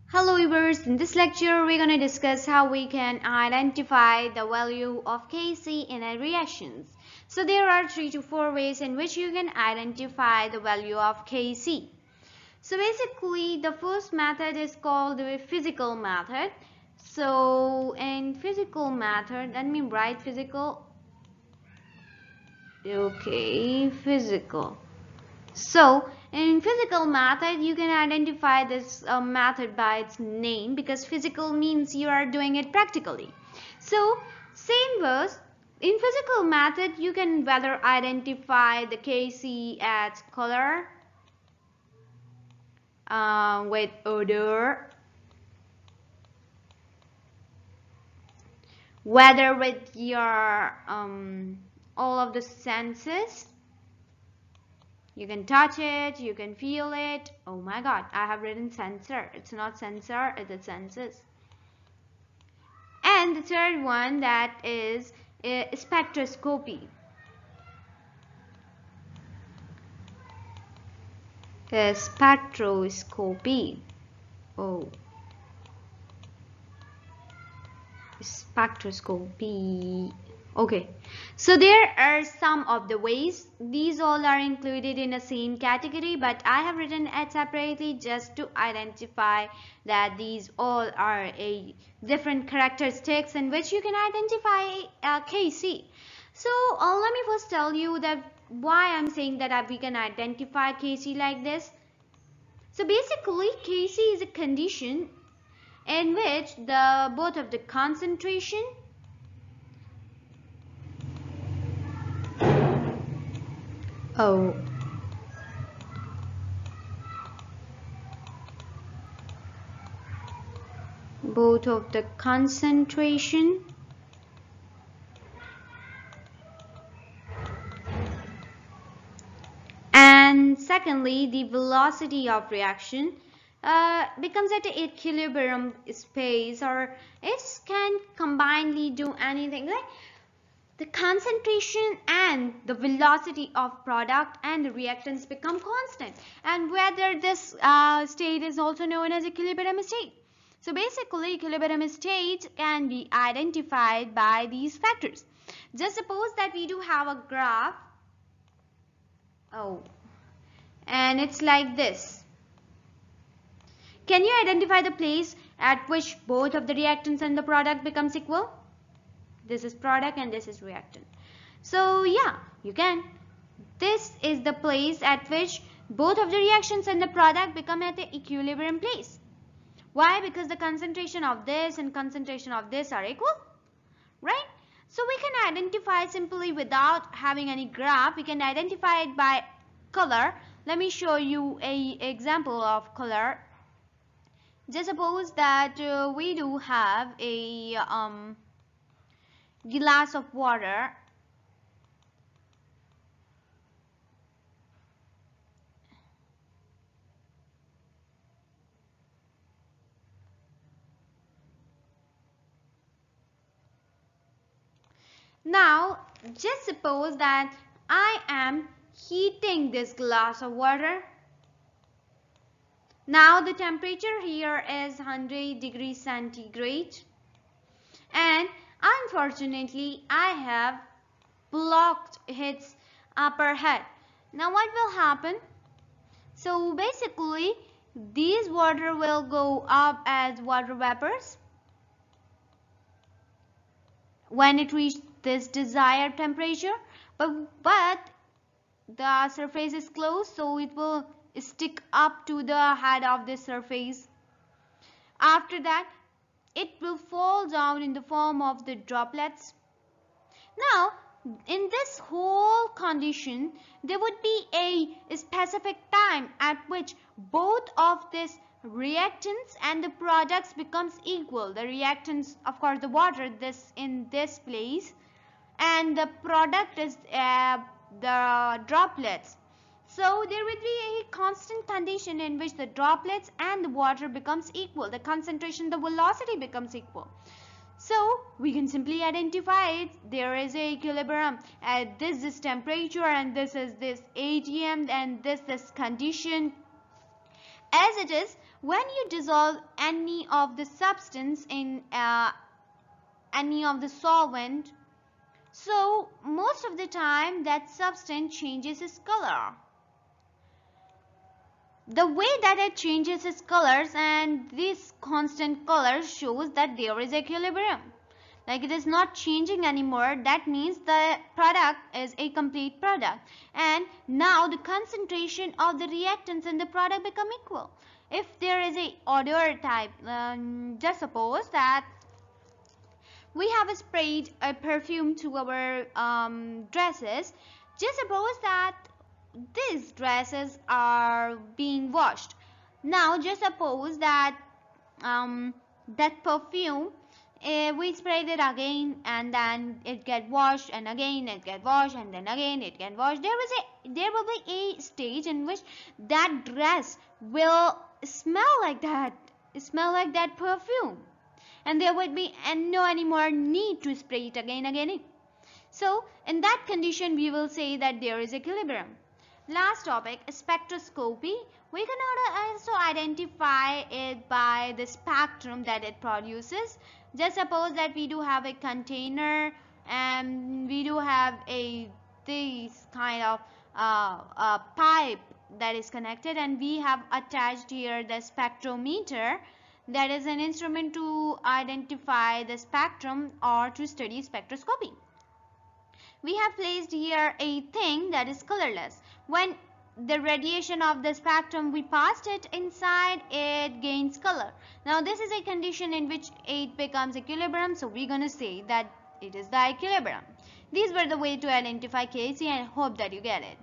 Hello viewers, in this lecture we're going to discuss how we can identify the value of Kc in our reactions. So there are 3 to 4 ways in which you can identify the value of Kc. So basically the first method is called the physical method. So in physical method, let me write physical. Okay, physical. So, in physical method, you can identify this method by its name because physical means you are doing it practically. So, same verse, in physical method, you can whether identify the Kc as color, with odor, whether with your all of the senses. You can touch it, you can feel it. Oh my god, I have written sensor. It's not sensor, it's a senses. And the third one, that is spectroscopy. Spectroscopy. Oh, spectroscopy. Okay, so there are some of the ways. These all are included in the same category, but I have written it separately just to identify that these all are a different characteristics in which you can identify Kc. So let me first tell you that why I'm saying that we can identify Kc like this. So basically Kc is a condition in which the both of the concentration oh both of the concentration and secondly the velocity of reaction becomes at an equilibrium space, or it can combinedly do anything like the concentration and the velocity of product and the reactants become constant, and whether this state is also known as equilibrium state. So basically equilibrium state can be identified by these factors. Just suppose that we do have a graph, and it's like this. Can you identify the place at which both of the reactants and the product becomes equal? This is product and this is reactant. So yeah, you can. This is the place at which both of the reactions and the product become at the equilibrium place. Why? Because the concentration of this and concentration of this are equal, right? So we can identify simply without having any graph. We can identify it by color. Let me show you an example of color. Just suppose that we do have a glass of water. Now just suppose that I am heating this glass of water. Now the temperature here is 100 degrees centigrade, and unfortunately I have blocked its upper head. Now what will happen? So basically these water will go up as water vapors when it reaches this desired temperature, but the surface is closed, so it will stick up to the head of this surface. After that it will fall down in the form of the droplets. Now in this whole condition there would be a specific time at which both of these reactants and the products becomes equal. The reactants, of course the water, this in this place, and the product is the droplets. So there will be a constant condition in which the droplets and the water becomes equal. The concentration, the velocity becomes equal. So we can simply identify it. There is a equilibrium at this temperature, and this is this ATM, and this condition, As it is, when you dissolve any of the substance in any of the solvent, so most of the time that substance changes its color. The way that it changes its colors, and this constant color shows that there is equilibrium. Like it is not changing anymore. That means the product is a complete product. And now the concentration of the reactants in the product become equal. If there is a odor type, just suppose that we have sprayed a perfume to our dresses. Just suppose that these dresses are being washed. Now just suppose that that perfume, we sprayed it again and then it get washed, and again it get washed, and then again it get washed. There will be a stage in which that dress will smell like that perfume, and there would be no anymore need to spray it again. So in that condition we will say that there is equilibrium. Last topic, spectroscopy. We can also identify it by the spectrum that it produces. Just suppose that we do have a container and we do have this kind of a pipe that is connected, and we have attached here the spectrometer, that is an instrument to identify the spectrum or to study spectroscopy. We have placed here a thing that is colorless. When the radiation of the spectrum, we passed it inside, it gains color. Now this is a condition in which it becomes equilibrium, so we're going to say that it is the equilibrium. These were the way to identify KC, and I hope that you get it.